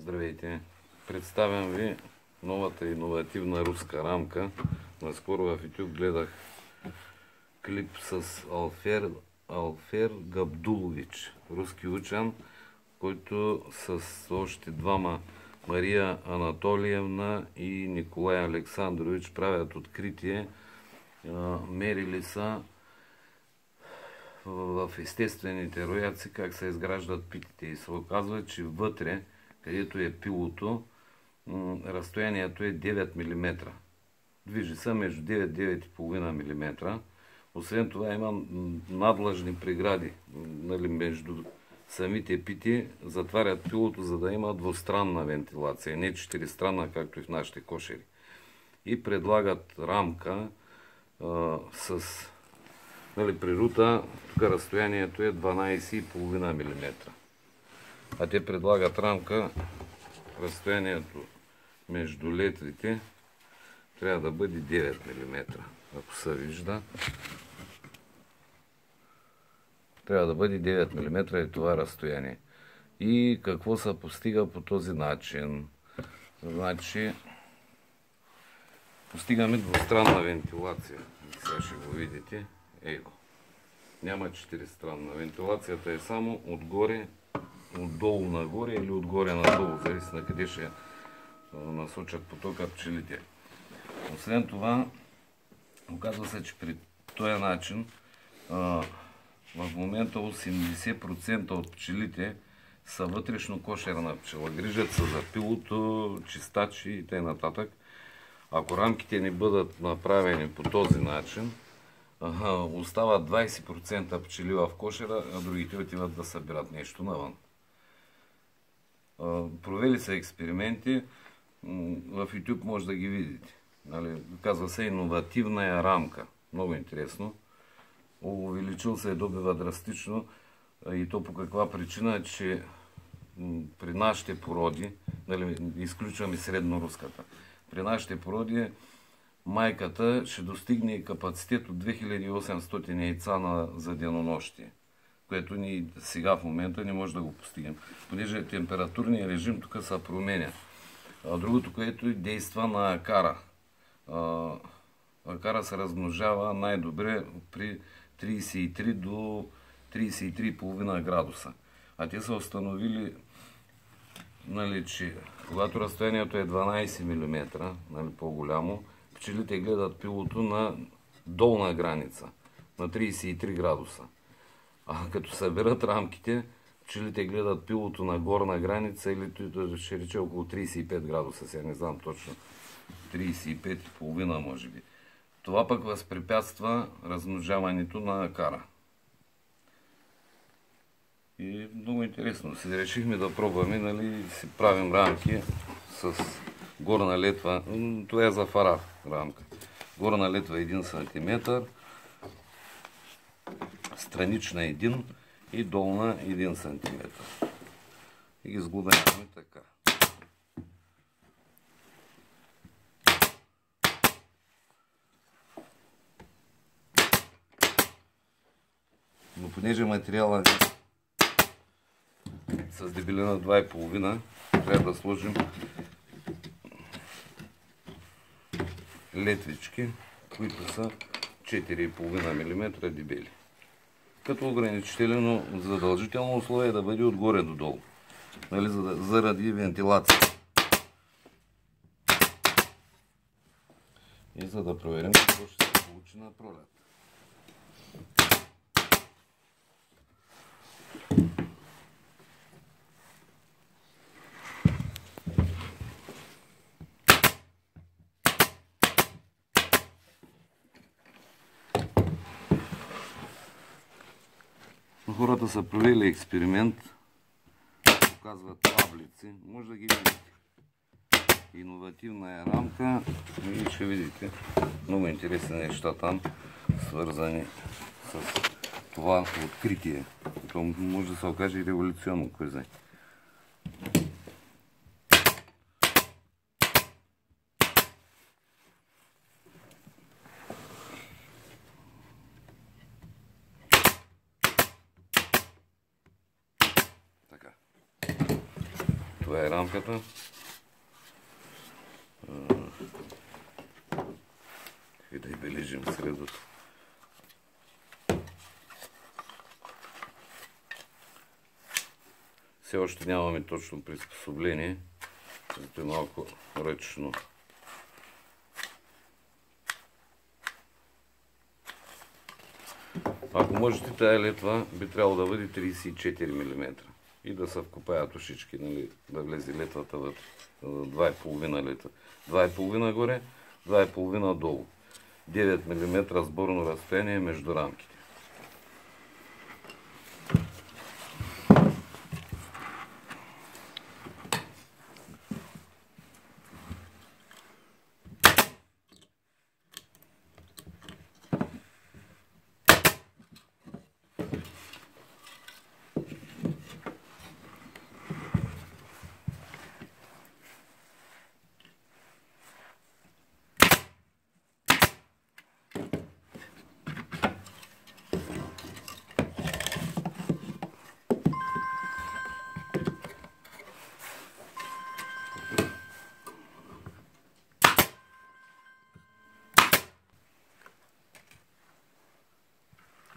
Здравейте! Представям ви новата иновативна руска рамка. Наскоро в YouTube гледах клип с Алфер Габдулович, руски учен, който с още двама, Мария Анатолиевна и Николай Александрович, правят откритие. Мерили са в естествените рояци как се изграждат питите и се оказва, че вътре, където е пилото, разстоянието е 9 мм. Движи се между 9-9,5 мм. Освен това има надлъжни прегради между самите пити, затварят пилото, за да има двустранна вентилация, не четиристранна, както и в нашите кошери. И предлагат рамка с при рута, тук разстоянието е 12,5 мм. А те предлагат рамка, разстоянието между летвите трябва да бъде 9 мм. Ако се вижда, трябва да бъде 9 мм и това разстояние. И какво се постига по този начин? Значи, постигаме двустранна вентилация. Сега ще го видите. Его. Няма четиристранна. Вентилацията е само отгоре, отдолу нагоре или отгоре надолу. Зависи на къде ще насочат потока пчелите. Освен това, оказва се, че при този начин в момента 80% от пчелите са вътрешно кошерна пчела. Грижат се за пилото, чистачи и т.н. Ако рамките не бъдат направени по този начин, остават 20% пчели в кошера, а другите отиват да събират нещо навън. Провели са експерименти, в YouTube може да ги видите. Казва се иновативна рамка. Много интересно. Увеличил се добива драстично и то по каква причина, че при нашите породи, изключваме средноруската, при нашите породи майката ще достигне капацитет от 2800 яйца за денонощие, което ние сега в момента не може да го постигнем, понеже температурният режим тук се променя. Другото, което действа на акара. Акара се размножава най-добре при 33 до 33,5 градуса. А те са установили, че когато разстоянието е 12 мм, по-голямо, пчелите гледат пилото на долна граница, на 33 градуса. А като съберат рамките, пчелите гледат пилото на горна граница, или ще рече около 35 градуса, сега не знам точно, 35,5 може би. Това пък възпрепятства размножаването на акара. И много интересно. Си решихме да пробваме, си правим рамки с горна летва. Това е за фара рамка. Горна летва 1 см, странична 1 и долна 1 см. И ги сглобяваме така. Но понеже материала е с дебелина 2,5, трябва да сложим летвички, които са 4,5 мм дебели. Като ограничително задължително условие е да бъде отгоре до долу, заради вентилация. И за да проверим какво ще се получи на пролет. Хората са провели експеримент, показват таблици, може да ги видите. Иновативна е рамка и ще видите много интересни неща там, свързани с това откритие, което може да се окаже и революционно, кой знае. Това Това е рамката. И да и бележим средата. Все още нямаме точно приспособление, зато е малко ръчно. Ако можете, тая летва би трябвало да бъде 34 мм и да се вкопаят ушички, нали, да влезе летвата вътре. 2,5 литра. 2,5 горе, 2,5 долу. 9 мм сборно разстояние между рамките.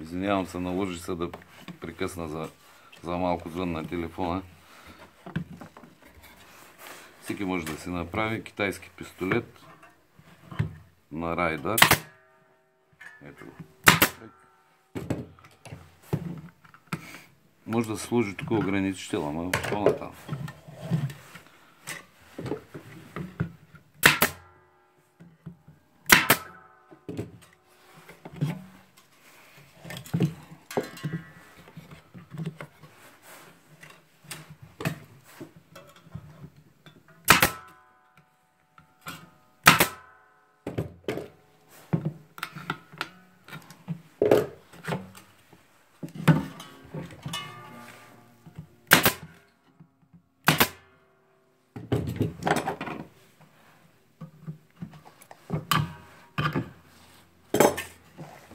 Извинявам се, наложи се да прекъсна за малко звън на телефона. Всеки може да си направи китайски пистолет на Райдър. Ето го. Може да се сложи тук ограничител, ама по-натам.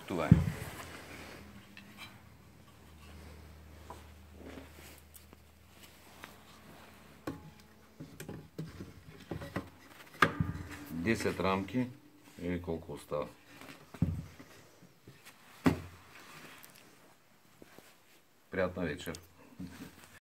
Това е. Десет рамки или колко остава. Приятна вечер.